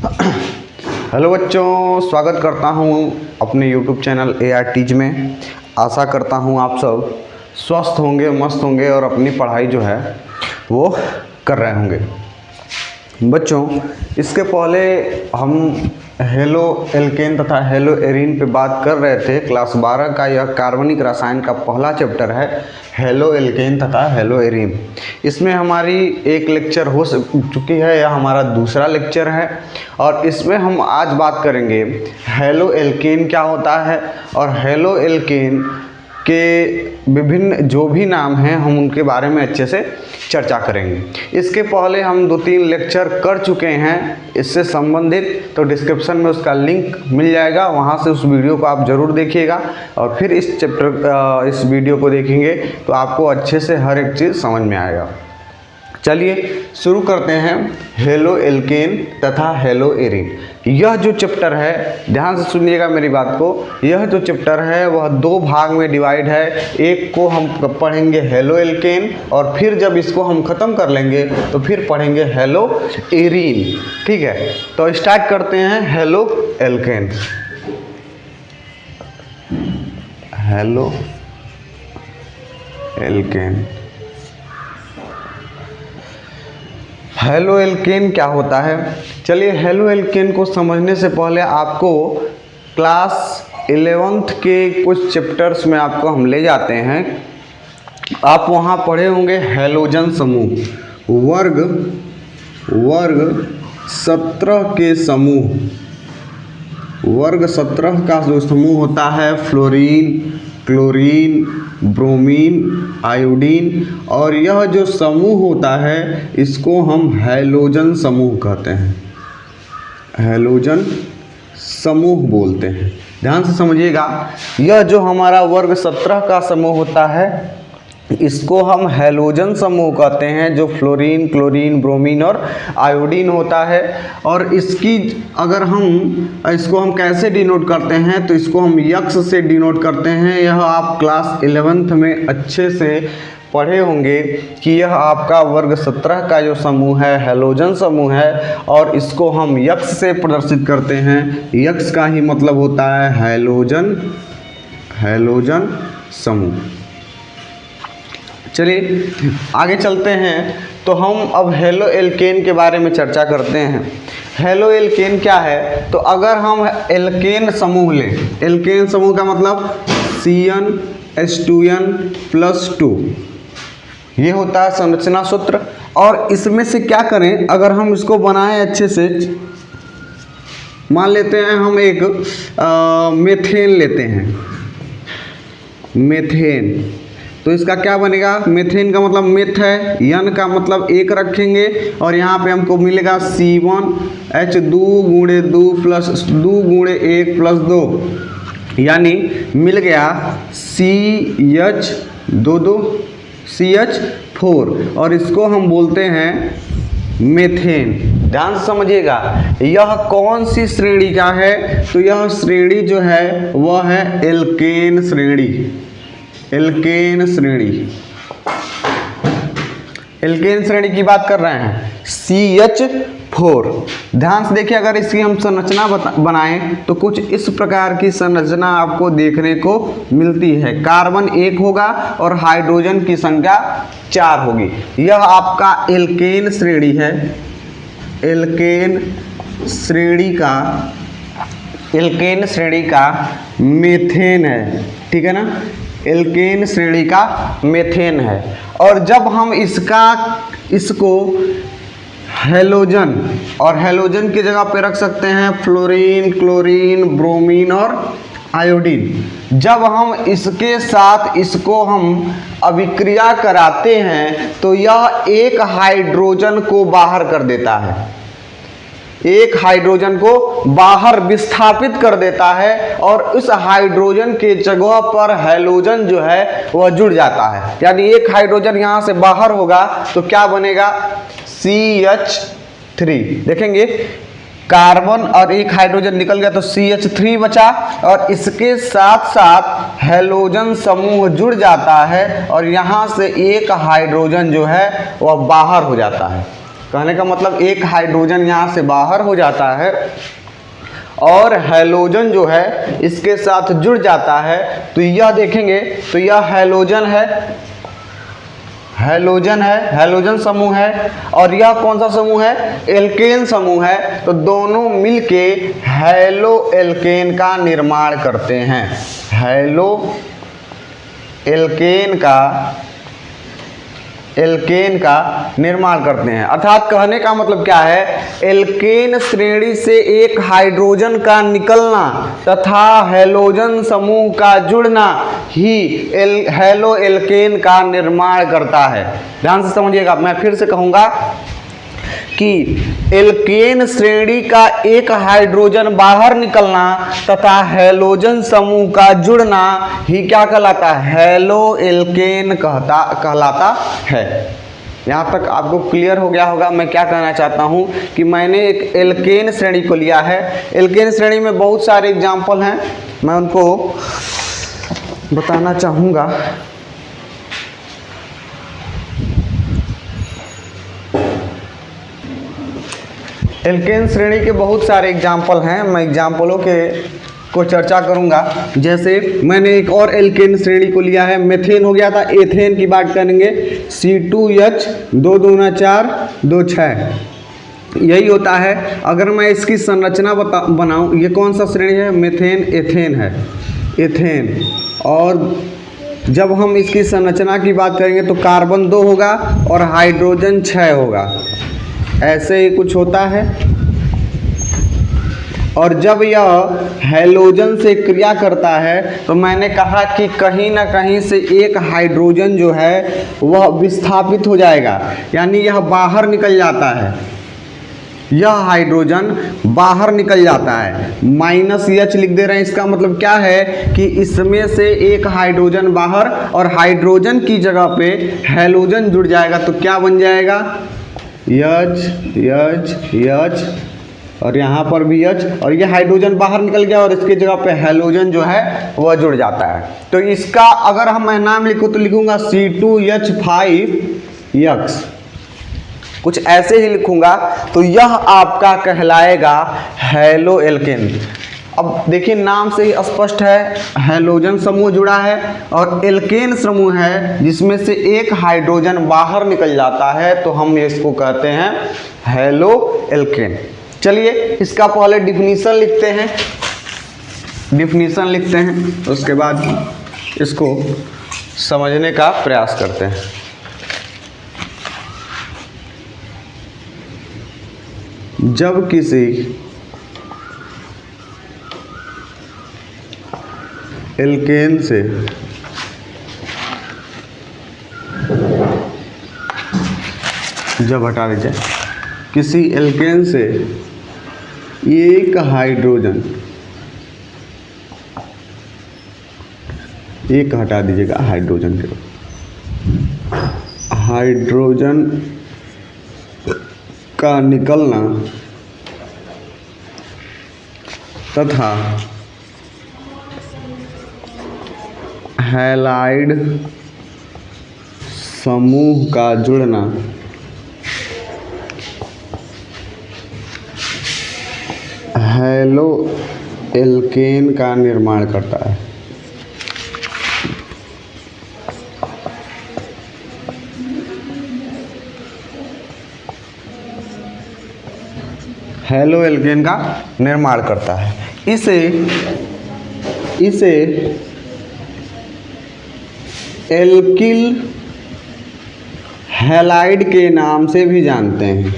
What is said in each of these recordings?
Hello बच्चों, स्वागत करता हूँ अपने YouTube चैनल AR टीच में। आशा करता हूँ आप सब स्वस्थ होंगे, मस्त होंगे और अपनी पढ़ाई जो है वो कर रहे होंगे। बच्चों, इसके पहले हम हेलो एल्केन तथा हेलो एरीन पे बात कर रहे थे। क्लास 12 का यह कार्बनिक रसायन का पहला चैप्टर है हेलो एल्केन तथा हेलो एरीन। इसमें हमारी एक लेक्चर हो चुकी है, यह हमारा दूसरा लेक्चर है और इसमें हम आज बात करेंगे हेलो एल्केन क्या होता है और हेलो एल्केन के विभिन्न जो भी नाम हैं हम उनके बारे में अच्छे से चर्चा करेंगे। इसके पहले हम 2-3 लेक्चर कर चुके हैं इससे संबंधित, तो डिस्क्रिप्शन में उसका लिंक मिल जाएगा, वहां से उस वीडियो को आप ज़रूर देखिएगा और फिर इस वीडियो को देखेंगे तो आपको अच्छे से हर एक चीज़ समझ में आएगा। चलिए शुरू करते हैं हेलो एल्केन तथा हेलो एरीन। यह जो चैप्टर है, ध्यान से सुनिएगा मेरी बात को, यह जो चैप्टर है वह 2 भाग में डिवाइड है। एक को हम पढ़ेंगे हेलो एल्केन और फिर जब इसको हम ख़त्म कर लेंगे तो फिर पढ़ेंगे हेलो एरीन। ठीक है, तो स्टार्ट करते हैं halo alkane. Halo alkane, halo alkane क्या होता है? चलिए, हेलो एल्केन को समझने से पहले आपको क्लास 11th के कुछ चैप्टर्स में आपको हम ले जाते हैं। आप वहाँ पढ़े होंगे हैलोजन समूह, वर्ग 17 के समूह, वर्ग 17 का जो समूह होता है फ्लोरीन, क्लोरीन, ब्रोमीन, आयोडीन, और यह जो समूह होता है इसको हम हैलोजन समूह कहते हैं, हैलोजन समूह बोलते हैं। ध्यान से समझिएगा, यह जो हमारा वर्ग 17 का समूह होता है इसको हम हैलोजन समूह कहते हैं, जो फ्लोरीन, क्लोरीन, ब्रोमीन और आयोडीन होता है। और इसकी अगर इसको हम कैसे डिनोट करते हैं तो इसको हम यक्स से डिनोट करते हैं। यह आप क्लास 11th में अच्छे से पढ़े होंगे कि यह आपका वर्ग 17 का जो समूह है हैलोजन समूह है और इसको हम यक्स से प्रदर्शित करते हैं। यक्स का ही मतलब होता है हैलोजन, हैलोजन समूह। चलिए आगे चलते हैं, तो हम अब हेलो एल्केन के बारे में चर्चा करते हैं। हेलो एल्केन क्या है? तो अगर हम एल्केन समूह लें, एल्केन समूह का मतलब CnH2n+2, ये होता है संरचना सूत्र। और इसमें से क्या करें, अगर हम इसको बनाएं अच्छे से, मान लेते हैं हम एक मेथेन लेते हैं, मेथेन, तो इसका क्या बनेगा? मेथेन का मतलब मेथ है, यन का मतलब 1 रखेंगे और यहाँ पे हमको मिलेगा C1H2 यानी मिल गया CH4 और इसको हम बोलते हैं मेथेन। ध्यान से समझिएगा, यह कौन सी श्रेणी का है? तो यह श्रेणी जो है वह है एल्केन श्रेणी, एल्केन श्रेणी, एल्केन श्रेणी की बात कर रहे हैं, CH4। ध्यान से देखिए, अगर इसकी हम संरचना बनाएं तो कुछ इस प्रकार की संरचना आपको देखने को मिलती है। कार्बन 1 होगा और हाइड्रोजन की संख्या 4 होगी। यह आपका एल्केन श्रेणी है, एल्केन श्रेणी का मेथेन है। ठीक है ना, एल्केन श्रेणी का मेथेन है। और जब हम इसको हैलोजन, और हैलोजन की जगह पे रख सकते हैं फ्लोरीन, क्लोरीन, ब्रोमीन और आयोडीन। जब हम इसके साथ इसको हम अभिक्रिया कराते हैं तो यह एक हाइड्रोजन को बाहर कर देता है, एक हाइड्रोजन को बाहर विस्थापित कर देता है और उस हाइड्रोजन के जगह पर हैलोजन जो है वह जुड़ जाता है। यानी एक हाइड्रोजन यहाँ से बाहर होगा तो क्या बनेगा? CH3। देखेंगे, कार्बन और एक हाइड्रोजन निकल गया तो CH3 बचा और इसके साथ साथ हैलोजन समूह जुड़ जाता है और यहाँ से एक हाइड्रोजन जो है वह बाहर हो जाता है। कहने का मतलब एक हाइड्रोजन यहाँ से बाहर हो जाता है और हैलोजन जो है इसके साथ जुड़ जाता है, तो यह देखेंगे तो यह हैलोजन है, हैलोजन समूह है। और यह कौन सा समूह है? एल्केन समूह है। तो दोनों मिलके हैलो एल्केन का निर्माण करते हैं, हैलो एल्केन का निर्माण करते हैं। अर्थात कहने का मतलब क्या है, एल्केन श्रेणी से एक हाइड्रोजन का निकलना तथा हैलोजन समूह का जुड़ना ही हैलो एल्केन का निर्माण करता है। ध्यान से समझिएगा, मैं फिर से कहूँगा कि एल्केन श्रेणी का एक हाइड्रोजन बाहर निकलना तथा हैलोजन समूह का जुड़ना ही क्या कहलाता है? हैलो एल्केन कहलाता है। यहाँ तक आपको क्लियर हो गया होगा मैं क्या कहना चाहता हूँ कि मैंने एक एल्केन श्रेणी को लिया है। एल्केन श्रेणी में बहुत सारे एग्जाम्पल हैं, मैं उनको बताना चाहूँगा। एल्केन श्रेणी के बहुत सारे एग्जाम्पल हैं, मैं एग्जाम्पलों को चर्चा करूंगा। जैसे मैंने एक और एल्केन श्रेणी को लिया है, मेथेन हो गया था, एथेन की बात करेंगे, C2H 2 दूना 4 2 6 यही होता है। अगर मैं इसकी संरचना बनाऊं, ये कौन सा श्रेणी है? मेथेन, एथेन है, एथेन। और जब हम इसकी संरचना की बात करेंगे तो कार्बन 2 होगा और हाइड्रोजन 6 होगा, ऐसे ही कुछ होता है। और जब यह हैलोजन से क्रिया करता है तो मैंने कहा कि कहीं ना कहीं से एक हाइड्रोजन जो है वह विस्थापित हो जाएगा, यानी यह बाहर निकल जाता है, यह हाइड्रोजन बाहर निकल जाता है। -H लिख दे रहे हैं, इसका मतलब क्या है कि इसमें से एक हाइड्रोजन बाहर और हाइड्रोजन की जगह पे हैलोजन जुड़ जाएगा, तो क्या बन जाएगा? H और यहाँ पर भी H, और ये हाइड्रोजन बाहर निकल गया और इसके जगह पे हैलोजन जो है वह जुड़ जाता है। तो इसका अगर हम मैं नाम लिखूँ तो लिखूँगा C2H5X, कुछ ऐसे ही लिखूँगा। तो यह आपका कहलाएगा हैलो एल्केन। अब देखिए नाम से ही स्पष्ट है, हैलोजन समूह जुड़ा है और एल्केन समूह है जिसमें से एक हाइड्रोजन बाहर निकल जाता है, तो हम इसको कहते हैं हैलो एल्केन। चलिए इसका पहले डिफिनीशन लिखते हैं, उसके बाद इसको समझने का प्रयास करते हैं। जब किसी एल्केन से हटा दीजिए, किसी एल्केन से एक हाइड्रोजन, एक हटा दीजिएगा हाइड्रोजन के, हाइड्रोजन का निकलना तथा हैलाइड समूह का जुड़ना हैलो एल्केन का निर्माण करता है। हैलो एल्केन का निर्माण करता है। इसे एल्किल हैलाइड के नाम से भी जानते हैं।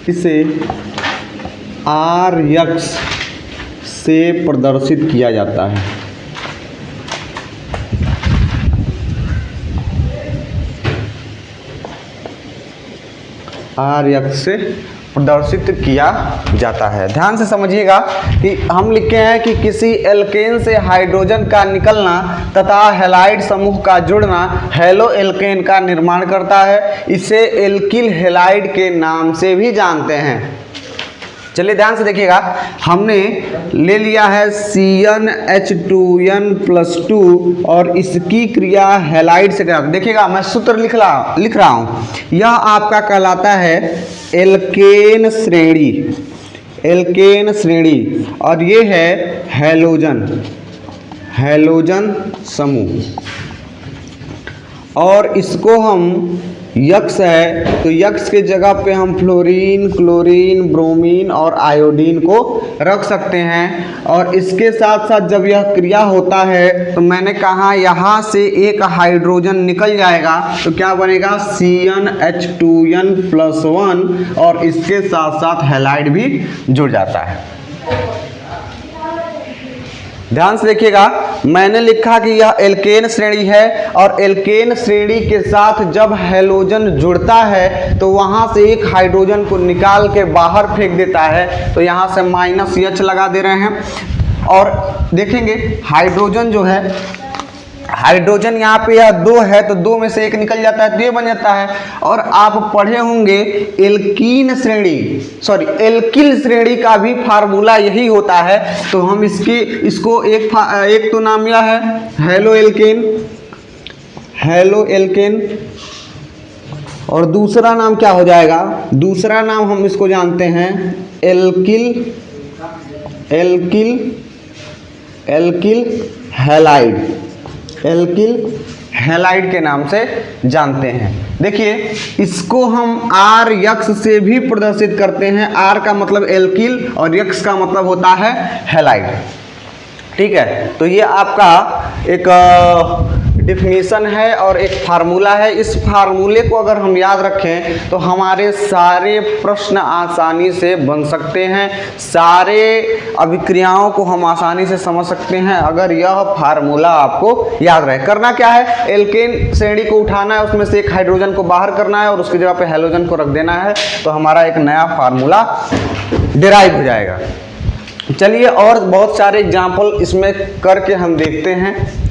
इसे RX से प्रदर्शित किया जाता है। RX से प्रदर्शित किया जाता है। ध्यान से समझिएगा कि हम लिखे हैं कि किसी एल्केन से हाइड्रोजन का निकलना तथा हैलाइड समूह का जुड़ना हैलो एल्केन का निर्माण करता है। इसे एल्किल हैलाइड के नाम से भी जानते हैं। चलिए ध्यान से देखिएगा, हमने ले लिया है CnH2n+2 और इसकी क्रिया हैलाइड से कराते। देखिएगा मैं सूत्र लिख रहा हूँ। यह आपका कहलाता है एल्केन श्रेणी और ये है हैलोजन समूह। और इसको हम यक्स है तो यक्स के जगह पे हम फ्लोरीन, क्लोरीन, ब्रोमीन और आयोडीन को रख सकते हैं। और इसके साथ साथ जब यह क्रिया होता है तो मैंने कहा यहाँ से एक हाइड्रोजन निकल जाएगा तो क्या बनेगा CnH2n+1 और इसके साथ साथ हैलाइड भी जुड़ जाता है। ध्यान से देखिएगा, मैंने लिखा कि यह एल्केन श्रेणी है और एल्केन श्रेणी के साथ जब हैलोजन जुड़ता है तो वहां से एक हाइड्रोजन को निकाल के बाहर फेंक देता है। तो यहां से -H लगा दे रहे हैं और देखेंगे हाइड्रोजन जो है, हाइड्रोजन यहाँ पे यह 2 है तो 2 में से एक निकल जाता है तो ये बन जाता है। और आप पढ़े होंगे एल्किल श्रेणी का भी फार्मूला यही होता है। तो हम इसको एक तो नाम यह है हेलो एल्केन और दूसरा नाम क्या हो जाएगा, दूसरा नाम हम इसको जानते हैं एल्किल हैलाइड के नाम से जानते हैं। देखिए इसको हम R यक्स से भी प्रदर्शित करते हैं। R का मतलब एल्किल और यक्स का मतलब होता है हैलाइड। ठीक है, तो ये आपका एक डिफिनीशन है और एक फार्मूला है। इस फार्मूले को अगर हम याद रखें तो हमारे सारे प्रश्न आसानी से बन सकते हैं, सारे अभिक्रियाओं को हम आसानी से समझ सकते हैं अगर यह फार्मूला आपको याद रहे। करना क्या है, एल्केन श्रेणी को उठाना है, उसमें से एक हाइड्रोजन को बाहर करना है और उसकी जगह पे हैलोजन को रख देना है तो हमारा एक नया फार्मूला डिराइव हो जाएगा। चलिए और बहुत सारे एग्जाम्पल इसमें करके हम देखते हैं।